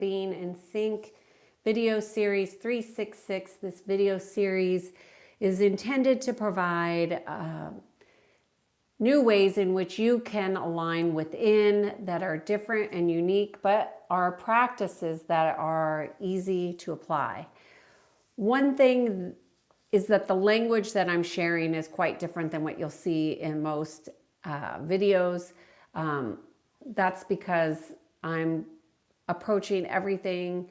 Being in Sync video series 366. This video series is intended to provide new ways in which you can align within that are different and unique, but are practices that are easy to apply. One thing is that the language that I'm sharing is quite different than what you'll see in most videos. That's because I'm approaching everything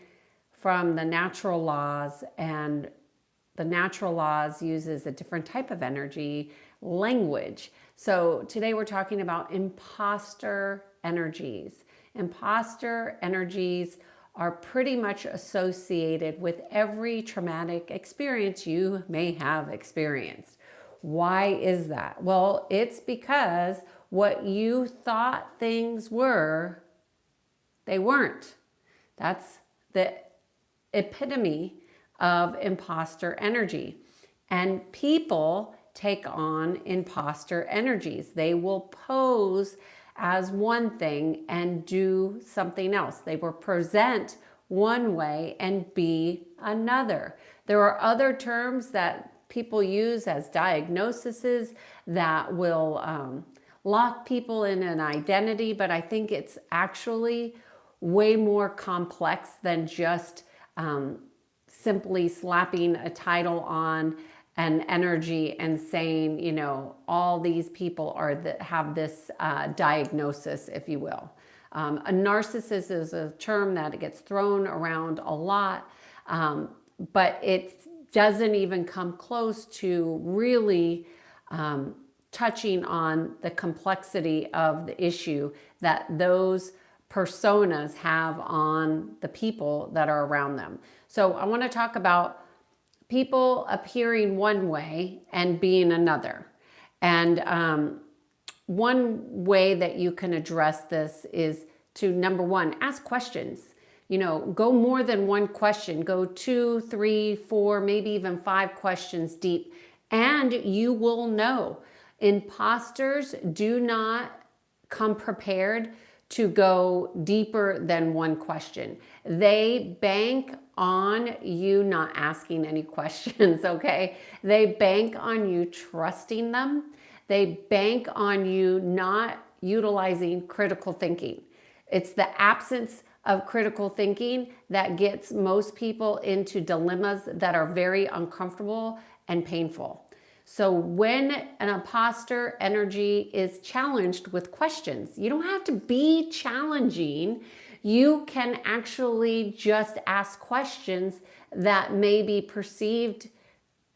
from the natural laws, and the natural laws uses a different type of energy language. So today we're talking about imposter energies. Imposter energies are pretty much associated with every traumatic experience you may have experienced. Why is that? Well, it's because what you thought things were, they weren't. That's the epitome of imposter energy. And people take on imposter energies. They will pose as one thing and do something else. They will present one way and be another. There are other terms that people use as diagnoses that will lock people in an identity, but I think it's actually way more complex than just simply slapping a title on an energy and saying, you know, all these people are have this diagnosis, if you will. A narcissist is a term that gets thrown around a lot, but it doesn't even come close to really touching on the complexity of the issue that those personas have on the people that are around them. So I want to talk about people appearing one way and being another. And one way that you can address this is to, number one, ask questions. You know, go more than one question. Go 2, 3, 4, maybe even 5 questions deep, and you will know. Imposters do not come prepared to go deeper than one question. They bank on you not asking any questions, okay? They bank on you trusting them. They bank on you not utilizing critical thinking. It's the absence of critical thinking that gets most people into dilemmas that are very uncomfortable and painful. So when an imposter energy is challenged with questions, you don't have to be challenging. You can actually just ask questions that may be perceived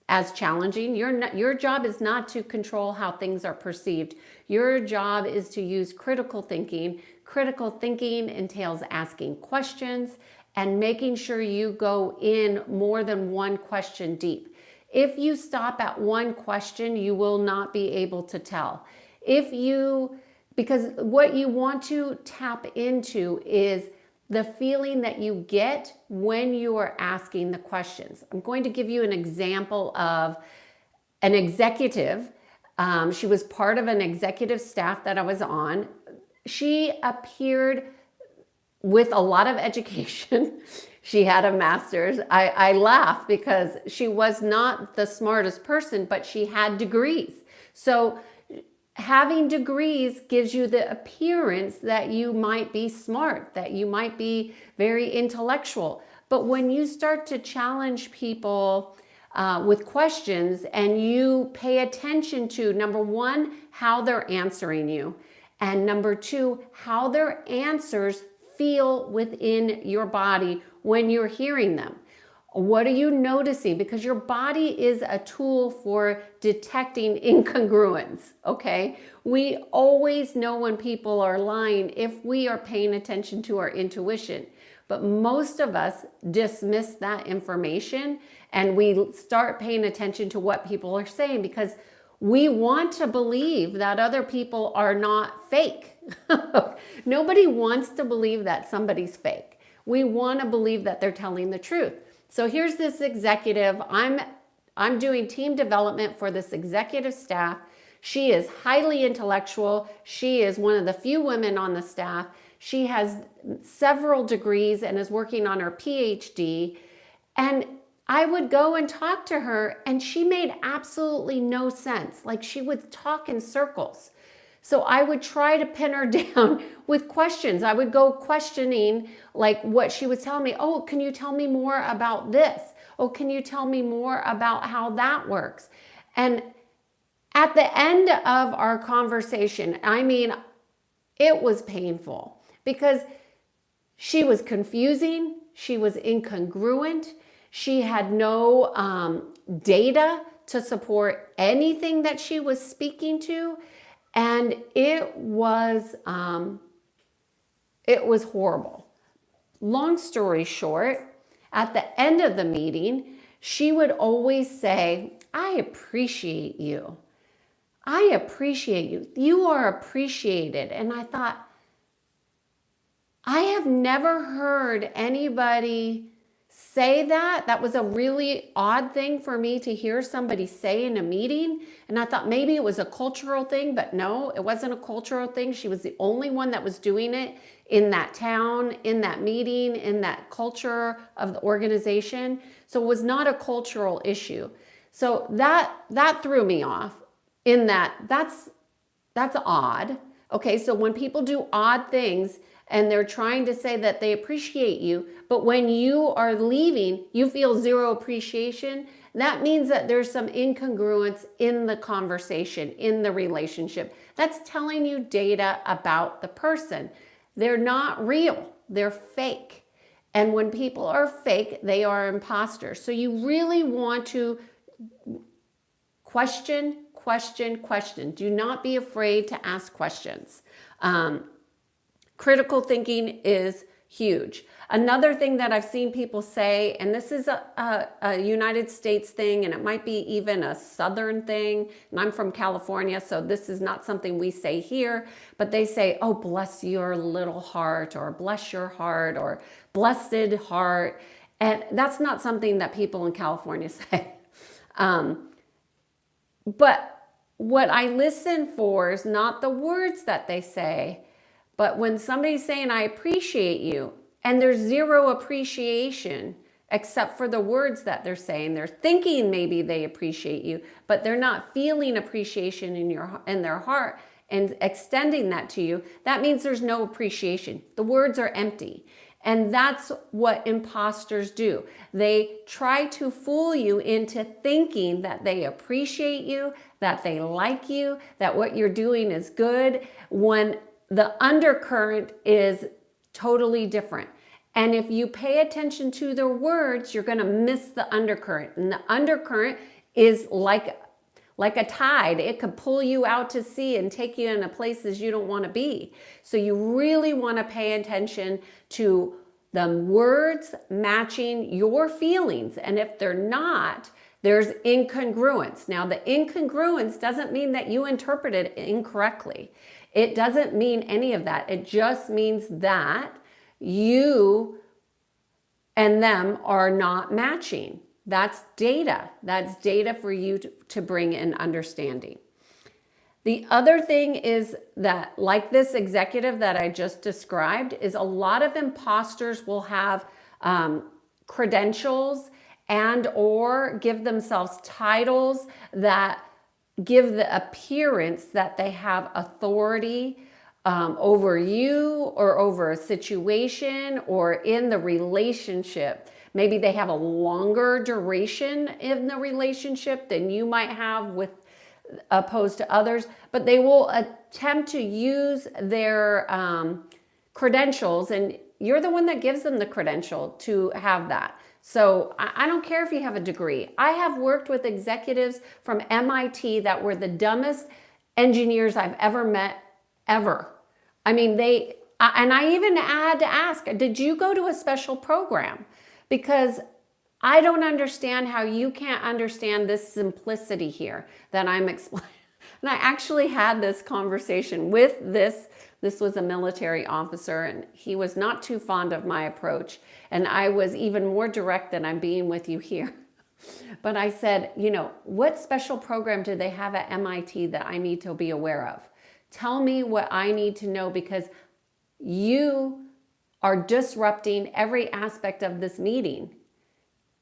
as challenging. Your job is not to control how things are perceived. Your job is to use critical thinking. Critical thinking entails asking questions and making sure you go in more than one question deep. If you stop at one question, you will not be able to tell. Because what you want to tap into is the feeling that you get when you are asking the questions. I'm going to give you an example of an executive. She was part of an executive staff that I was on. She appeared with a lot of education. She had a master's. I laugh because she was not the smartest person, but she had degrees. So having degrees gives you the appearance that you might be smart, that you might be very intellectual. But when you start to challenge people with questions and you pay attention to, number one, how they're answering you, and number two, how their answers feel within your body when you're hearing them. What are you noticing? Because your body is a tool for detecting incongruence, okay? We always know when people are lying if we are paying attention to our intuition. But most of us dismiss that information and we start paying attention to what people are saying because we want to believe that other people are not fake. Nobody wants to believe that somebody's fake. We want to believe that they're telling the truth. So here's this executive. I'm doing team development for this executive staff. She is highly intellectual. She is one of the few women on the staff. She has several degrees and is working on her PhD. And I would go and talk to her, and she made absolutely no sense. Like, she would talk in circles. So I would try to pin her down with questions. I would go questioning like what she was telling me. Oh, can you tell me more about this? Oh, can you tell me more about how that works? And at the end of our conversation, I mean, it was painful because she was confusing. She was incongruent. She had no data to support anything that she was speaking to. And it was horrible. Long story short, at the end of the meeting, she would always say, I appreciate you. I appreciate you. You are appreciated. And I thought, I have never heard anybody say that. That was a really odd thing for me to hear somebody say in a meeting. And I thought maybe it was a cultural thing, but no, it wasn't a cultural thing. She was the only one that was doing it in that town, in that meeting, in that culture of the organization. So it was not a cultural issue. So that threw me off in that's odd. Okay, so when people do odd things, and they're trying to say that they appreciate you, but when you are leaving, you feel zero appreciation, that means that there's some incongruence in the conversation, in the relationship. That's telling you data about the person. They're not real, they're fake. And when people are fake, they are imposters. So you really want to question. Do not be afraid to ask questions. Critical thinking is huge. Another thing that I've seen people say, and this is a United States thing, and it might be even a Southern thing, and I'm from California, so this is not something we say here, but they say, oh, bless your little heart, or bless your heart, or blessed heart. And that's not something that people in California say. But what I listen for is not the words that they say, but when somebody's saying, I appreciate you, and there's zero appreciation except for the words that they're saying. They're thinking maybe they appreciate you, but they're not feeling appreciation in their heart and extending that to you. That means there's no appreciation. The words are empty. And that's what imposters do. They try to fool you into thinking that they appreciate you, that they like you, that what you're doing is good, when the undercurrent is totally different. And if you pay attention to their words, you're going to miss the undercurrent. And the undercurrent is like a tide. It could pull you out to sea and take you into places you don't want to be. So you really want to pay attention to the words matching your feelings. And if they're not, there's incongruence. Now, the incongruence doesn't mean that you interpreted it incorrectly. It doesn't mean any of that. It just means that you and them are not matching. That's data. That's data for you to bring in understanding. The other thing is that, like this executive that I just described, is a lot of imposters will have credentials and or give themselves titles that give the appearance that they have authority over you or over a situation or in the relationship. Maybe they have a longer duration in the relationship than you might have with opposed to others, but they will attempt to use their credentials, and you're the one that gives them the credential to have that. So I don't care if you have a degree. I have worked with executives from MIT that were the dumbest engineers I've ever met, ever. I mean, and I even had to ask, did you go to a special program? Because I don't understand how you can't understand this simplicity here that I'm explaining. And I actually had this conversation with this was a military officer, and he was not too fond of my approach. And I was even more direct than I'm being with you here. But I said, what special program do they have at MIT that I need to be aware of? Tell me what I need to know, because you are disrupting every aspect of this meeting.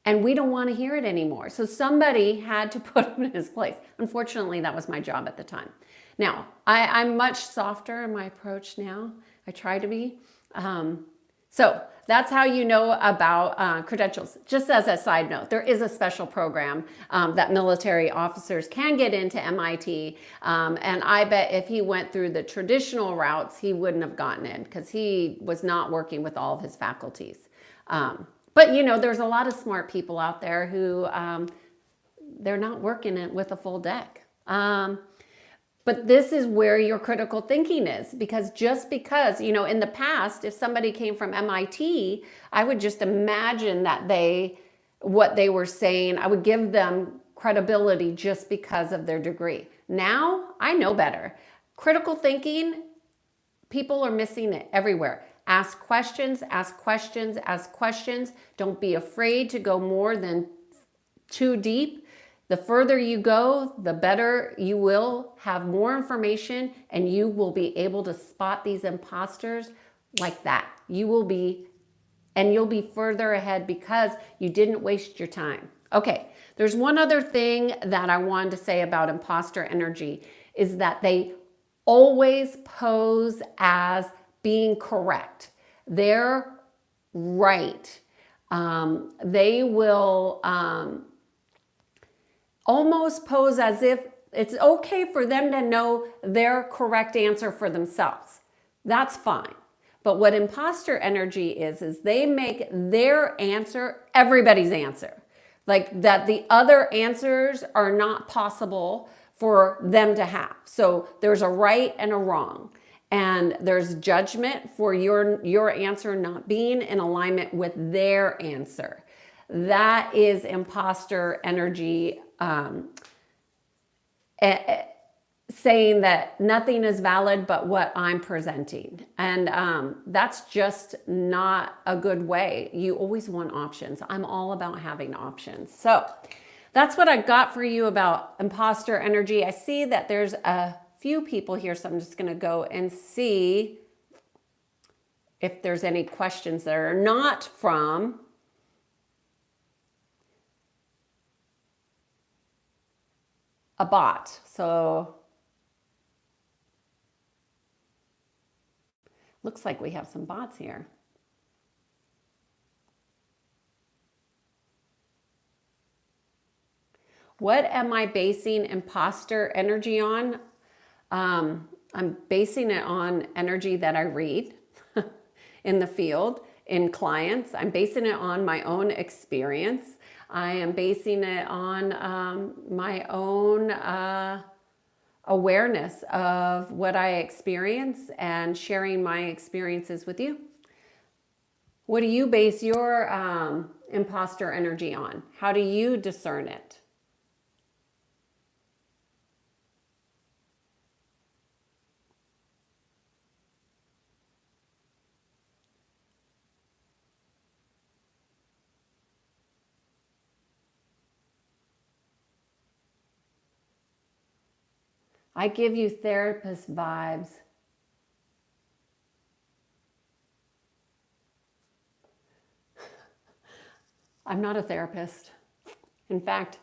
And we don't want to hear it anymore. So somebody had to put him in his place. Unfortunately, that was my job at the time. Now, I'm much softer in my approach now. I try to be. So that's how you know about credentials. Just as a side note, there is a special program that military officers can get into MIT. And I bet if he went through the traditional routes, he wouldn't have gotten in because he was not working with all of his faculties. But you know, there's a lot of smart people out there who they're not working it with a full deck. But this is where your critical thinking is, because just because, you know, in the past, if somebody came from MIT, I would just imagine that what they were saying, I would give them credibility just because of their degree. Now, I know better. Critical thinking, people are missing it everywhere. Ask questions, ask questions, ask questions. Don't be afraid to go more than too deep. The further you go, the better you will have more information, and you will be able to spot these imposters like that. You'll be further ahead because you didn't waste your time. Okay, there's one other thing that I wanted to say about imposter energy is that they always pose as being correct. They're right. They will almost pose as if it's okay for them to know their correct answer for themselves. That's fine. But what imposter energy is they make their answer everybody's answer. Like that the other answers are not possible for them to have. So there's a right and a wrong. And there's judgment for your answer not being in alignment with their answer. That is imposter energy, saying that nothing is valid but what I'm presenting. And that's just not a good way. You always want options. I'm all about having options. So that's what I got for you about imposter energy. I see that there's a few people here, so I'm just going to go and see if there's any questions that are not from a bot. So looks like we have some bots here. What am I basing imposter energy on? I'm basing it on energy that I read in the field, in clients. I'm basing it on my own experience. I am basing it on my own awareness of what I experience and sharing my experiences with you. What do you base your imposter energy on? How do you discern it? I give you therapist vibes. I'm not a therapist. In fact,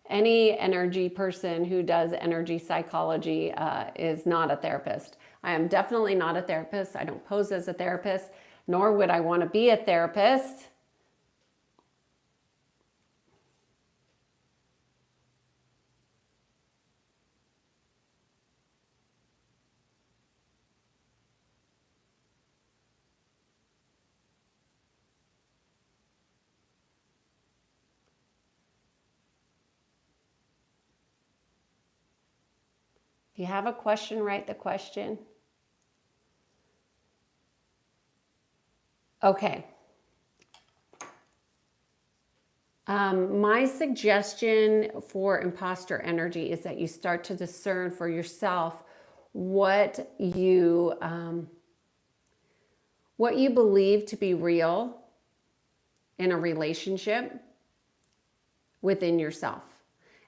any energy person who does energy psychology is not a therapist. I am definitely not a therapist. I don't pose as a therapist, nor would I want to be a therapist. If you have a question, write the question. Okay. My suggestion for imposter energy is that you start to discern for yourself what you believe to be real in a relationship within yourself.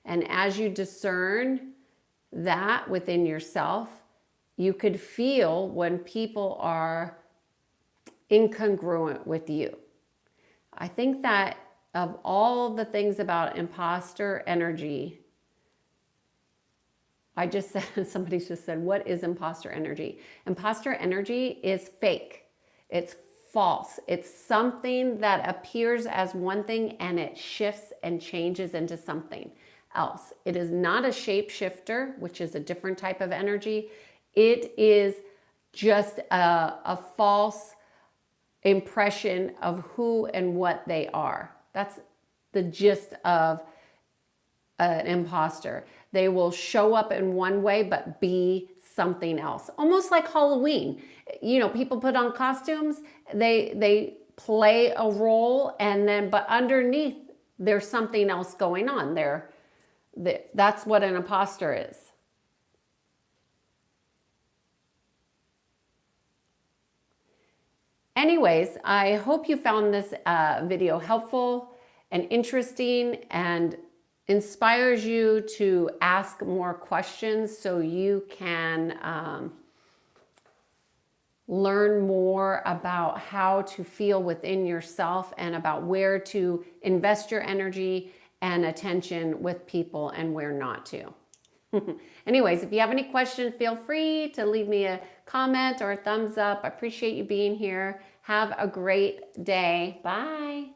And as you discern that within yourself, you could feel when people are incongruent with you. I think that of all the things about imposter energy, I just said, somebody just said, what is imposter energy? Imposter energy is fake. It's false. It's something that appears as one thing and it shifts and changes into something else. It is not a shapeshifter, which is a different type of energy. It is just a false impression of who and what they are. That's the gist of an imposter. They will show up in one way but be something else. Almost like Halloween. You know, people put on costumes, they play a role, and then but underneath there's something else going on. That's what an imposter is. Anyways, I hope you found this video helpful and interesting and inspires you to ask more questions so you can learn more about how to feel within yourself and about where to invest your energy and attention with people and where not to. Anyways, if you have any questions, feel free to leave me a comment or a thumbs up. I appreciate you being here. Have a great day. Bye.